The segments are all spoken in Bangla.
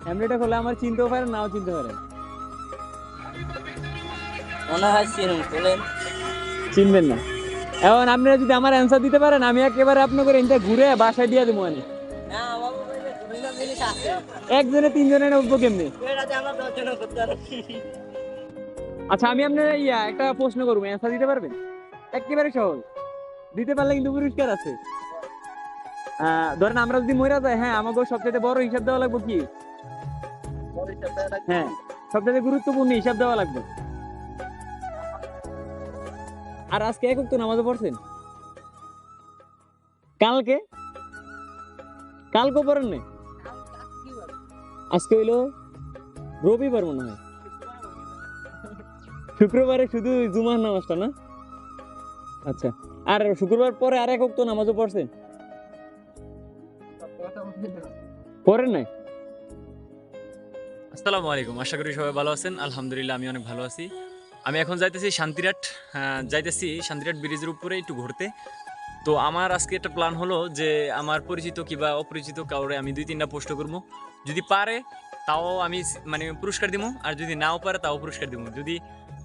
ফ্যামিলিটা হলে আমার চিনতেও পারেন নাও চিনতে পারেন। মনে হয় চিনুন, বলেন। চিনবেন না। এখন আপনারা যদি আমার অ্যান্সার দিতে পারেন আমি একেবারে আপনাকে এটা ঘুরে বাসায় দিয়ে দেবো আমি। না, আমার মোবাইলে বিভিন্ন জিনিস আছে। একজনে তিনজনে উঠবো কেমনি? এটাতে আমরা 10 জন করতে পারি। আচ্ছা আমি আপনার একটা প্রশ্ন করবো, অ্যান্সার দিতে পারবেন? একেবারে সহজ, দিতে পারলে কিন্তু পুরস্কার আছে। ধরেন আমরা যদি মইরা যাই, হ্যাঁ আমাকে সবচেয়ে বড় হিসাব দেওয়া লাগবে কি? হ্যাঁ, সবচেয়ে গুরুত্বপূর্ণ হিসাব দেওয়া লাগবে। আর আজকে এক ওয়াক্ত নামাজও পড়ছেন? কালকে কালকে পড়েন নাই? আজকে হইলো রবিবার মনে হয়, শুক্রবারে শুধু জুমার নামাজটা না? আচ্ছা, আর শুক্রবার পরে আর এক ওয়াক্ত নামাজও পড়ছেন? পড়েন নাই? আসসালামু আলাইকুম, আশা করি সবাই ভালো আছেন। আলহামদুলিল্লাহ আমি অনেক ভালো আছি। আমি এখন যাইতেছি শান্তিরাট ব্রিজের উপরে একটু ঘুরতে। তো আমার আজকে একটা প্ল্যান হলো যে আমার পরিচিত কিংবা অপরিচিত কাউরে আমি 2-3টা পোস্ট করবো। যদি পারে তাও আমি মানে পুরস্কার দিব, আর যদি নাও পারে তাও পুরস্কার দিব।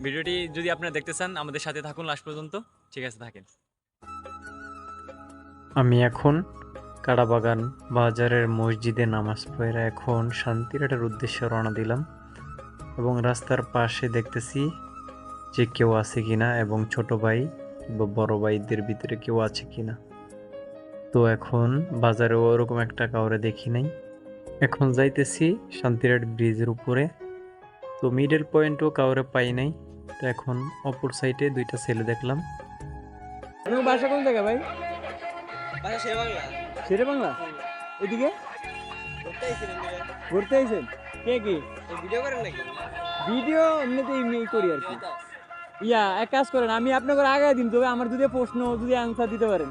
ভিডিওটি যদি আপনারা দেখতে চান আমাদের সাথে থাকুন লাস্ট পর্যন্ত। ঠিক আছে, থাকেন। আমি এখন কাড়াবাগান বাজারের মসজিদে নামাজ পড়ে এখন শান্তিরাটের উদ্দেশ্যে রওনা দিলাম, এবং রাস্তার পাশে দেখতেছি যে কেউ আছে কিনা এবং ছোট ভাই বা বড় ভাইদের ভিতরে কেউ আছে কিনা। তো এখন বাজারে ওরকম একটা কাউরে দেখি নাই। এখন যাইতেছি শান্তিরাট ব্রিজের উপরে, তো মিডল পয়েন্টও কাউরে পাই নাই। তো এখন অপর সাইডে 2টা ছেলে দেখলাম। আপনার বাসা কোন জায়গা ভাই? বাসা শেরে বাংলা। শেরে বাংলা? এদিকে ঘুরতে আইছিলেন দিকে। ঘুরতে আইছেন? কে কি ভিডিও করেন নাকি? ভিডিও এমনিতে এমনি করি আর কি। এক কাজ করেন, আমি আপনাকে আগে দিন, তবে আমার যদি প্রশ্ন যদি আনসার দিতে পারেন।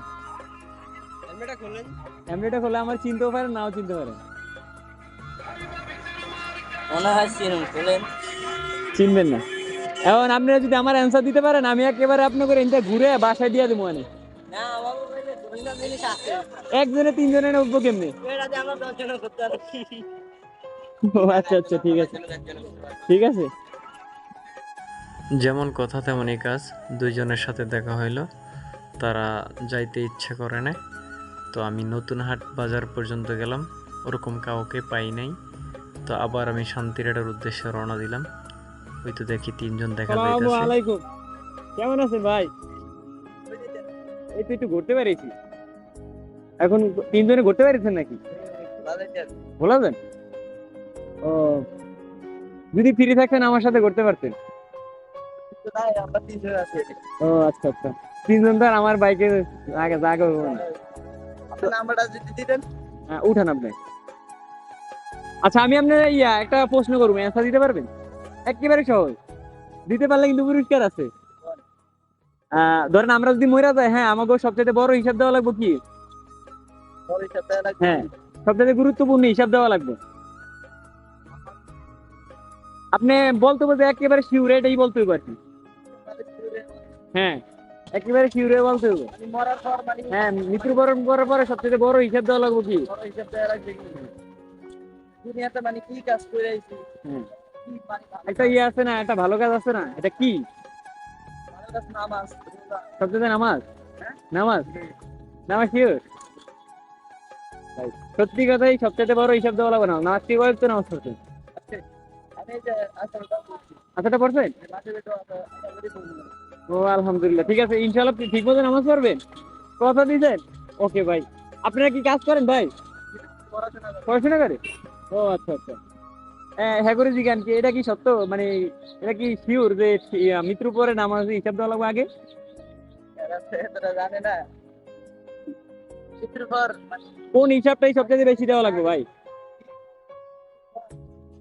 হেলমেটটা খুললেন। এমনিটা হলে আমার চিনতেও পারেন নাও চিনতে পারেন। মনে হয় চিনুন, বলেন। চিনবেন না। এখন আপনারা যদি আমার অ্যান্সার দিতে পারেন আমি একেবারে আপনাকে এটা ঘুরে বাসায় দিয়ে দেবো আমি। না, আমার মোবাইলে বিভিন্ন জিনিস আছে। একজনে তিনজনে উঠবো কেমনি? এটাতে আমরা 10 জন করতে পারি। ও আচ্ছা আচ্ছা, ঠিক আছে ঠিক আছে। যেমন কথা তেমনই কাজ, 2জনের সাথে দেখা হইলো, তারা যাইতে ইচ্ছে করে না। তো আমি নতুন হাট বাজার পর্যন্ত গেলাম, ওরকম কাউকে পাই নাই। তো আবার আমি শান্তিরাটের উদ্দেশ্যে রওনা দিলাম। ওই তো দেখি 3জন দেখা আসসালামু যাইতেছে। আলাইকুম, কেমন আছেন ভাই? এই তো একটু ঘুরতে বেরিয়েছি। এখন তিনজনে ঘুরতে বেরিয়েছেন নাকি? বলা যান। ও, যদি ফ্রি থাকতেন আমার সাথে ঘুরতে পারতেন। আমরা 3 জন আছি। ও আচ্ছা আচ্ছা, তিনজন তো আর আমার বাইকে আগে জায়গা হবে না। আপনার নাম্বারটা যদি দিতেন। উঠান আপনি। আচ্ছা আমি আপনার একটা প্রশ্ন করবো, অ্যান্সার দিতে পারবেন? একেবারে সহজ, দিতে পারলে কিন্তু পুরস্কার আছে। ধরেন আমরা যদি মইরা যাই, হ্যাঁ আমাকে সবচেয়ে বড় হিসাব দেওয়া লাগবে কি? হ্যাঁ, সবচেয়ে গুরুত্বপূর্ণ হিসাব দেওয়া লাগবে। আপনি বলতে বলতে একেবারে শিওর এটাই বলতে হবে আর কি। হ্যাঁ, একেবারে শিওর বলতে হবে। মরার পর মানে হ্যাঁ, মৃত্যুবরণ করার পরে সবচেয়ে বড় হিসাব দেওয়া লাগবে কি? বড় হিসাব দেওয়া লাগবে কি? দুনিয়াতে মানে কি কাজ করে আইছি? হ্যাঁ, কি মানে একটা আছে না, একটা ভালো কাজ আছে না, এটা কি? ভালো কাজ নামাজ। সবচেয়ে নামাজ? নামাজ নামাজ শিওর? সত্যি কথাই সবচেয়ে বড় হিসাব দেওয়া লাগবে না, নামাজ কি বলতো? নামাজ পড়ছেন? আমি যে আসলটা বলছি। আচ্ছাটা পড়ছেন? মাঝে তো আশা করি বলবো। ও আলহামদুলিল্লাহ, ঠিক আছে ইনশাআল্লাহ ঠিক মতো নামাজ পড়বেন, কথা দিয়েছেন। ওকে ভাই, আপনারা কি কাজ করেন ভাই? পড়াশোনা করে। পড়াশোনা করে? ও আচ্ছা আচ্ছা। হ্যাঁ করে জিজ্ঞান কি এটা কি সত্য, মানে এটা কি শিওর যে মৃত্যুর পরে নামাজ হিসাব দেওয়া লাগবে আগে? এতটা জানে না। চিত্র পর মানে কোন হিসাবটাই সবচেয়ে বেশি দেওয়া লাগবে ভাই?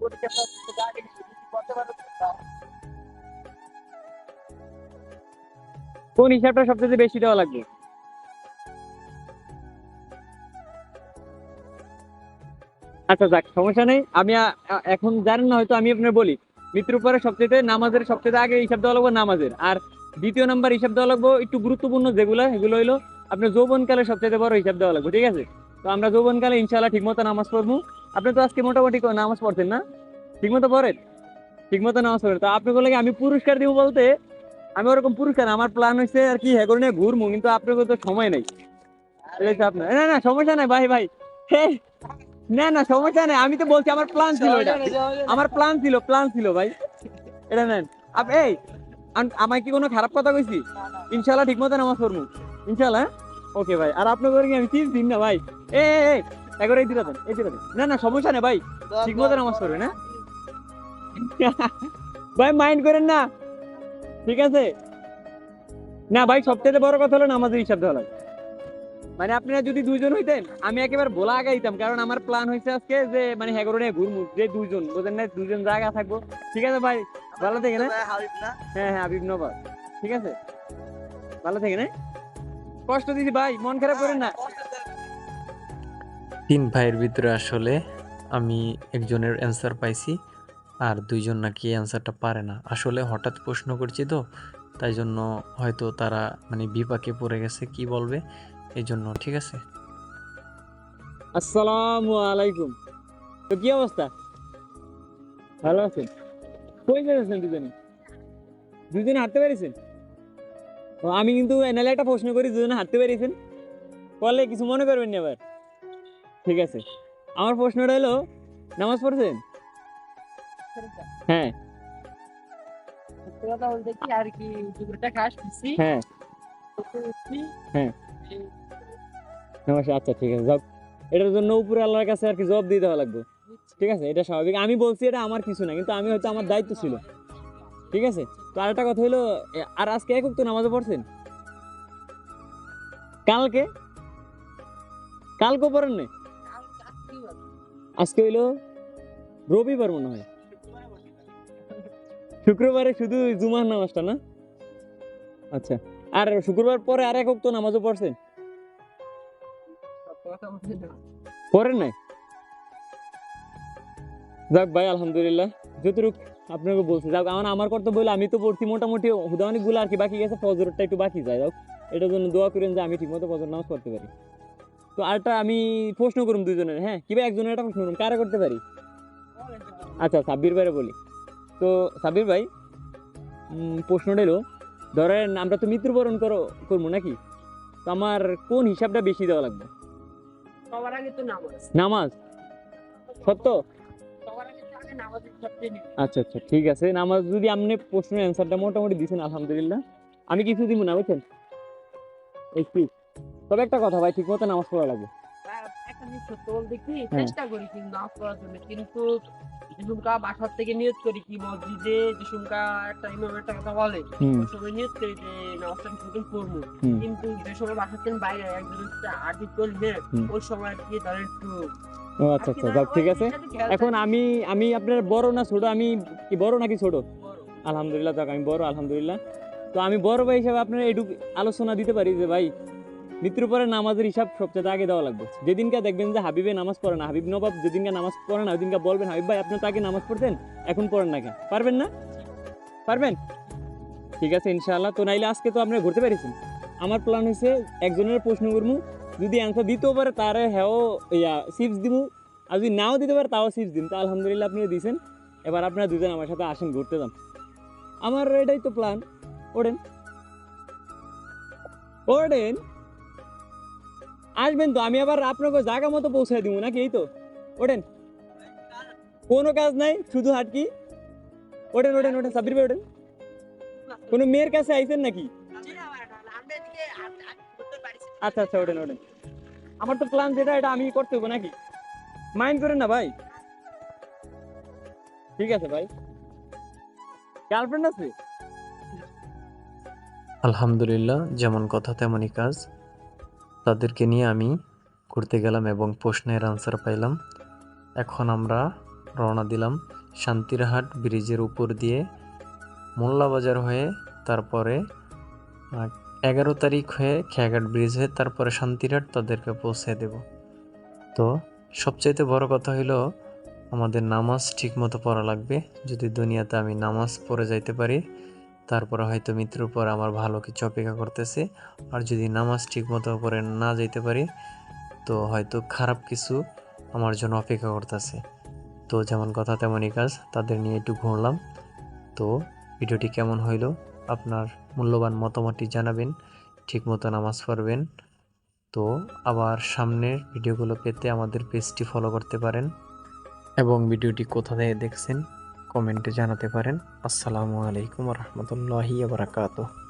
পরীক্ষা তো আগে করতে পারো। কোন হিসাবটা সবচেয়ে বেশি দেওয়া লাগবে? আচ্ছা যাক, সমস্যা নেই। আমি এখন জানেন না হয়তো, আমি আপনার বলি। মৃত্যুর পরে সবচেয়ে নামাজের সবচেয়ে আগে হিসাব দেওয়া লাগবে নামাজের, আর দ্বিতীয় নাম্বার হিসাব দেওয়া লাগবে একটু গুরুত্বপূর্ণ যেগুলো, সেগুলো হইলো আপনার যৌবনকালে সবচেয়ে বড় হিসাব দেওয়া লাগবে। ঠিক আছে, তো আমরা যৌবনকালে ইনশাআল্লাহ ঠিক মতো নামাজ পড়বো। আপনি তো আজকে মোটামুটি নামাজ পড়ছেন না? ঠিকমতো পড়েন? ঠিকমতো নামাজ পড়েন। তো আপনাকে লাগে আমি পুরস্কার দিব বলতে, আমি ওরকম পুরস্কার না, আমার প্ল্যান হয়েছে আর কি হ্যাঁ করে নিয়ে ঘুরবো, কিন্তু আপনাকে তো সময় নেই। এই হচ্ছে আপনার, না না সমস্যা নাই ভাই ভাই, হে, না না সমস্যা নেই, আমি তো বলছি আমার প্ল্যান ছিল এটা, আমার প্ল্যান ছিল ভাই, এটা নেন। এই আমায় কি কোনো খারাপ কথা কইছি? ইনশাল্লাহ ঠিক মতো নামাজ পড়বো ইনশাল্লাহ। ওকে ভাই, আর আপনার করে কি আমি চিজ দিন না ভাই? এ একবার এই দিলা দেন, এই দিলা দেন, না না সমস্যা নেই ভাই, ঠিক মতো নামাজ পড়বে না ভাই, মাইন্ড করেন না, ঠিক আছে? না ভাই, সবচেয়ে বড় কথা হলো নামাজের হিসাব দেওয়া লাগে। মানে আপনারা যদি দুইজন হইতেন আমি একেবারে ভোলা আগাইতাম, কারণ আমার প্ল্যান হয়েছে আজকে যে মানে হ্যাঁ করে ঘুরমু, যে দুইজন বুঝেন না, দুইজন জায়গা থাকবো। ঠিক আছে ভাই, ভালো থেকে না? হ্যাঁ হ্যাঁ, হাবিব নবাব, ঠিক আছে, ভালো থেকে না? কষ্ট দিছি ভাই, মন খারাপ করেন না। 3 ভাইয়ের ভিতরে আসলে আমি একজনের অ্যান্সার পাইছি, আর 2জন নাকি অ্যান্সারটা পারে না। আসলে হঠাৎ প্রশ্ন করছি তো, তাই জন্য হয়তো তারা মানে বিপাকে পড়ে গেছে, কি বলবে এই জন্য। ঠিক আছে, আসসালামু আলাইকুম। তো কি অবস্থা? ভালো আছেন? কই গেছেন দুজনে? দুজনে হাঁটতে পেরেছেন? ও, আমি কিন্তু এনালে একটা প্রশ্ন করি, দুজনে হাঁটতে পেরেছেন? বললে কিছু মনে করবেন না আবার। ঠিক আছে, আমার প্রশ্নটা হলো, নামাজ পড়ছেন? হ্যাঁ সত্যি কথা বলতে কি আর কি, দুপুরটা খাস দিছি হ্যাঁ হ্যাঁ, নামাজ, আচ্ছা ঠিক আছে, জব, এটার জন্য উপরে আল্লাহর কাছে আর কি জবাব দিয়ে দেওয়া লাগবে। ঠিক আছে, এটা স্বাভাবিক, আমি বলছি এটা আমার কিছু না, কিন্তু আমি হয়তো আমার দায়িত্ব ছিল। ঠিক আছে, তো আরেকটা কথা হলো, আর আজকে একক তো নামাজে পড়ছেন? কালকে কালকে পড়েন নাই? আজকে হইলো রবিবার মনে হয়, শুক্রবারে শুধু জুমার নামাজটা না? আচ্ছা, আর শুক্রবার পরে আর একক তো নামাজও পড়ছেন? পড়েন নাই? যাক ভাই, আলহামদুলিল্লাহ, যতটুক আপনাকে বলছি, যাক আমার কর্তব্য হলো, আমি তো পড়ছি মোটামুটি, অনেকগুলো আর কি বাকি গেছে, ফজরটা একটু বাকি যায়, যাক এটার জন্য দোয়া করেন যে আমি ঠিকমতো ফজর নামাজ পড়তে পারি। তো আরেকটা আমি প্রশ্ন করুন দুজনের, হ্যাঁ কি ভাই, একজনের একটা প্রশ্ন করুন, কারা করতে পারি? আচ্ছা, সাব্বির ভাইরে বলি। তো সাব্বির ভাই, প্রশ্নটা হলো, ধরেন আমরা তো মৃত্যুবরণ করবো নাকি, তো আমার কোন হিসাবটা বেশি দেওয়া লাগবে? সবার আগে তো নামাজ, নামাজ? সত্য? সবার আগে তো আগে নামাজের সবচেয়ে নিয়ম। আচ্ছা আচ্ছা ঠিক আছে, নামাজ যদি আপনি প্রশ্নের অ্যান্সারটা মোটামুটি দিচ্ছেন আলহামদুলিল্লাহ, আমি কিছু দিব না বুঝছেন, একটু। তবে একটা কথা ভাই, ঠিক মতো নামাজ পড়া লাগবে। আর একটা জিনিস সত্য বলতে কি, হ্যাঁ। চেষ্টা করি কিন্তু নামাজ পড়ার জন্য, কিন্তু যেসুমকা বাসার থেকে নিয়ত করি কি মসজিদে, যেসুমকা একটা ইমাম একটা কথা বলে, হুম ওই সময় নিয়ত করি যে নামাজটা ঠিক করবো, হুম কিন্তু যে সময় বাসার থেকে বাইরে একজন হচ্ছে আরবি চলবে, হুম। ওই সময় আর কি ধরেন একটু ও আচ্ছা আচ্ছা, যাক ঠিক আছে। এখন আমি আপনার বড় না ছোট? আমি কি বড় নাকি ছোট? আলহামদুলিল্লাহ, যাক আমি বড় আলহামদুলিল্লাহ। তো আমি বড় ভাই হিসাবে আপনার এইটুকু আলোচনা দিতে পারি যে ভাই, মৃত্যুর পরে নামাজের হিসাব সবচেয়ে আগে দেওয়া লাগবে। যেদিনকে দেখবেন যে হাবিবে নামাজ পড়ে না, হাবিব নবাব যেদিনকে নামাজ পড়ে না, ওইদিনকে বলবেন হাবিব ভাই আপনি তো আগে নামাজ পড়তেন, এখন পড়েন না কেন? পারবেন না? পারবেন? ঠিক আছে ইনশাআল্লাহ। তো নাইলে আজকে তো আপনারা ঘুরতে পেরেছেন। আমার প্ল্যান হয়েছে একজনের প্রশ্ন করবো, যদি অ্যান্সার দিতেও পারে তারে হ্যাঁ সিপস দিব, আর যদি নাও দিতে পারে তাও সিপস দিন। তো আলহামদুলিল্লাহ আপনি দিয়েছেন, এবার আপনারা দুজন আমার সাথে আসেন, ঘুরতে যান। আমার এটাই তো প্ল্যান, ওড়েন ওড়েন, আসবেন তো, আমি আবার আপনাকে জায়গা মতো পৌঁছায় দিব নাকি? এই তো ওঠেন, কোনো কাজ নাই, শুধু হাঁটকি। ওঠেন ওঠেন ওঠেন, সাবির ভাই ওঠেন। কোনো মেয়ের কাছে আইছেন নাকি? আচ্ছা আচ্ছা, ওঠেন ওঠেন, আমার তো প্ল্যান যেটা এটা আমি করতে হবো নাকি? মাইন্ড করেন না ভাই, ঠিক আছে ভাই। গার্লফ্রেন্ড আছে? আলহামদুলিল্লাহ, যেমন কথা তেমনই কাজ। তাদেরকে নিয়ে আমি ঘুরতে গেলাম এবং প্রশ্নের আনসার পাইলাম। এখন আমরা রওনা দিলাম শান্তিরহাট ব্রিজের উপর দিয়ে মোল্লাবাজার হয়ে, তারপরে 11 তারিখ হয়ে খেয়াঘাট ব্রিজ হয়ে তারপরে শান্তিরহাট তাদেরকে পৌঁছে দেব। তো সবচাইতে বড় কথা হইলো আমাদের নামাজ ঠিক মতো পড়া লাগবে। যদি দুনিয়াতে আমি নামাজ পড়ে যাইতে পারি, তারপরে হয়তো মৃত্যুর পর আমার ভালো কিছু অপেক্ষা করতেছে। আর যদি নামাজ ঠিক মতো পড়ে না যাইতে পারি, তো হয়তো খারাপ কিছু আমার জন্য অপেক্ষা করতেছে। তো যেমন কথা তেমনই কাজ, তাদের নিয়ে একটু ঘুরলাম। তো ভিডিওটি কেমন হইলো আপনার মূল্যবান মতামতটি জানাবেন, ঠিকমতো নামাজ পড়বেন। তো আবার সামনের ভিডিওগুলো পেতে আমাদের পেজটি ফলো করতে পারেন এবং ভিডিওটি কোথা থেকে দেখছেন কমেন্টে জানাতে পারেন। আসসালামু আলাইকুম রহমতুল্লাহি বারাকাতুহু।